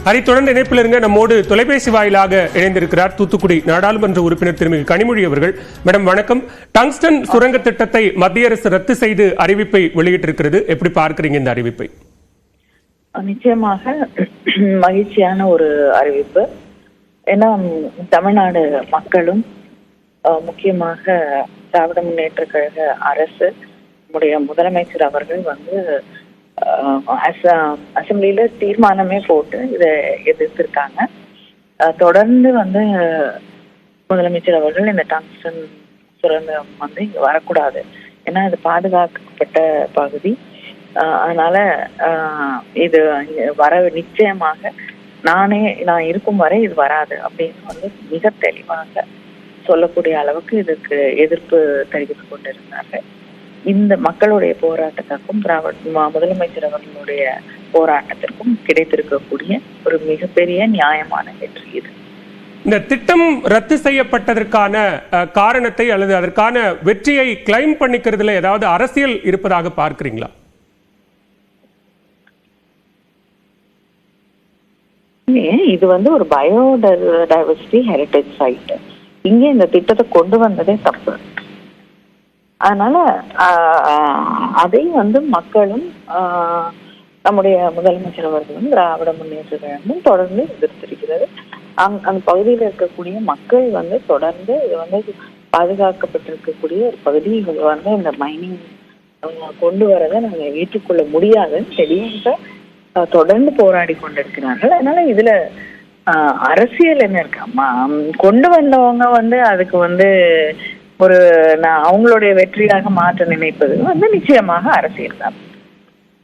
அதைத் தொடர்ந்து இணைப்பில் இருங்க நம்மோடு தொலைபேசி வாயிலாக இணைந்திருக்கிறார் தூத்துக்குடி நாடாளுமன்ற உறுப்பினர் திருமிகு கனிமொழி அவர்கள். மேடம் வணக்கம். டங்ஸ்டன் சுரங்க திட்டத்தை மத்திய அரசு ரத்து செய்து அறிவிப்பை வெளியிட்டிருக்கிறது, எப்படி பார்க்கிறீங்க இந்த அறிவிப்பை? நிச்சயமாக மகிழ்ச்சியான ஒரு அறிவிப்பு. ஏன்னா தமிழ்நாடு மக்களும் முக்கியமாக திராவிட முன்னேற்ற கழக அரசு முதலமைச்சர் அவர்கள் அசம்பிளியில தீர்மானமே போட்டு இதை எதிர்த்திருக்காங்க. தொடர்ந்து முதலமைச்சர் அவர்கள் இந்த டங்ஸ்டன் சுரங்கம் இங்க வரக்கூடாது, ஏன்னா இது பாதுகாக்கப்பட்ட பகுதி, அதனால இது நிச்சயமாக நான் இருக்கும் வரை இது வராது அப்படின்னு மிக தெளிவாக சொல்லக்கூடிய அளவுக்கு இதுக்கு எதிர்ப்பு தெரிவித்துக் கொண்டிருந்தார்கள். இந்த மக்களுடைய போராட்டத்திற்கும் முதலமைச்சர் அவர்களுடைய போராட்டத்திற்கும் கிடைத்திருக்கக்கூடிய ஒரு மிகப்பெரிய நியாயமான வெற்றி இது. இந்த திட்டம் ரத்து செய்யப்பட்டதற்கான காரணத்தை அல்லது அதற்கான வெற்றியை கிளைம் பண்ணிக்கிறதுல ஏதாவது அரசியல் இருப்பதாக பார்க்கிறீங்களா? இது ஒரு பயோடைவர்சிட்டி ஹெரிட்டேஜ் சைட். இங்க இந்த திட்டத்தை கொண்டு வந்ததே தப்பு. அதனால அதை மக்களும் நம்முடைய முதலமைச்சர் அவர்களும் திராவிட முன்னேற்ற கழகமும் தொடர்ந்து எதிர்த்திருக்கிறது. அந்த பகுதியில் இருக்கக்கூடிய மக்கள் தொடர்ந்து இது பாதுகாக்கப்பட்டிருக்கக்கூடிய ஒரு பகுதி, இந்த மைனிங் கொண்டு வரதை நாங்கள் ஏற்றுக்கொள்ள முடியாதுன்னு தெளிவாக தொடர்ந்து போராடி கொண்டிருக்கிறார்கள். அதனால இதுல அரசியல் என்ன இருக்காமா, கொண்டு வந்தவங்க அதுக்கு ஒரு அவங்களுடைய வெற்றியாக மாற்ற நினைப்பது நிச்சயமாக அரசியல் தான்.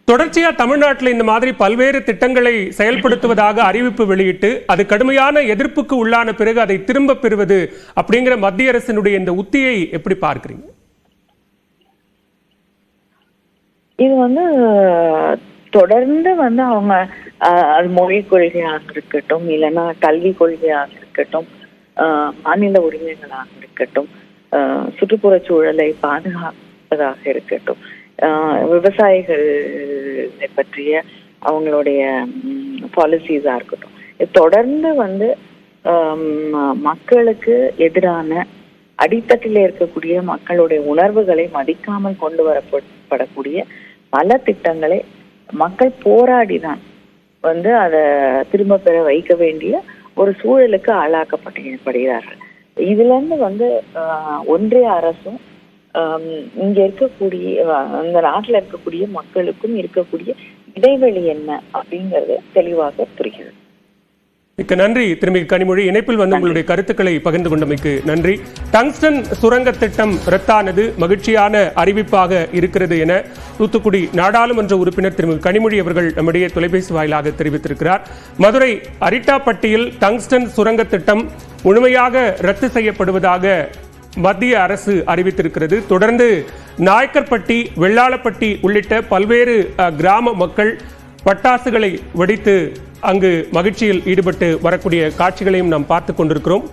தொடர்ச்சியா தமிழ்நாட்டில் இந்த மாதிரி பல்வேறு திட்டங்களை செயல்படுத்துவதாக அறிவிப்பு வெளியிட்டு அது கடுமையான எதிர்ப்புக்கு உள்ளான பிறகு அதை திரும்ப பெறுவது அப்படிங்கிற மத்திய அரசினுடைய இந்த உத்தியை எப்படி பார்க்கிறீங்க? இது தொடர்ந்து அவங்க அது மொழி கொள்கையாக இருக்கட்டும், இல்லைன்னா கல்வி கொள்கையாக இருக்கட்டும், மாநில உரிமைகளாக இருக்கட்டும், சுற்றுப்புற சூழலை பாதுகாப்பதாக இருக்கட்டும், விவசாயிகளை பற்றிய அவங்களுடைய பாலிசிஸா இருக்கட்டும், தொடர்ந்து மக்களுக்கு எதிரான அடித்தட்டில் இருக்கக்கூடிய மக்களுடைய உணர்வுகளை மதிக்காமல் கொண்டு வரப்படக்கூடிய பல திட்டங்களை மக்கள் போராடிதான் அதை திரும்ப பெற வைக்க வேண்டிய ஒரு சூழலுக்கு ஆளாக்கப்படுகிறார்கள். இதுல இருந்து ஒன்றிய அரசும் இங்க இருக்கக்கூடிய இந்த நாட்டுல இருக்கக்கூடிய மக்களுக்கும் இருக்கக்கூடிய இடைவெளி என்ன அப்படிங்கறது தெளிவாக புரிகிறது. மிக்க நன்றி திருமிகு கனிமொழி. இணைப்பில் உங்களுடைய கருத்துக்களை பகிர்ந்து கொண்டமைக்கு நன்றி. டங்ஸ்டன் சுரங்க திட்டம் ரத்தானது மகிழ்ச்சியான அறிவிப்பாக இருக்கிறது என தூத்துக்குடி நாடாளுமன்ற உறுப்பினர் திருமிகு கனிமொழி அவர்கள் நம்முடைய தொலைபேசி வாயிலாக தெரிவித்திருக்கிறார். மதுரை அரிட்டாப்பட்டியில் டங்ஸ்டன் சுரங்க திட்டம் முழுமையாக ரத்து செய்யப்படுவதாக மத்திய அரசு அறிவித்திருக்கிறது. தொடர்ந்து நாயக்கர்பட்டி, வெள்ளாளப்பட்டி உள்ளிட்ட பல்வேறு கிராம மக்கள் பட்டாசுகளை வெடித்து அங்கு மகிழ்ச்சியில் ஈடுபட்டு வரக்கூடிய காட்சிகளையும் நாம் பார்த்து கொண்டிருக்கிறோம்.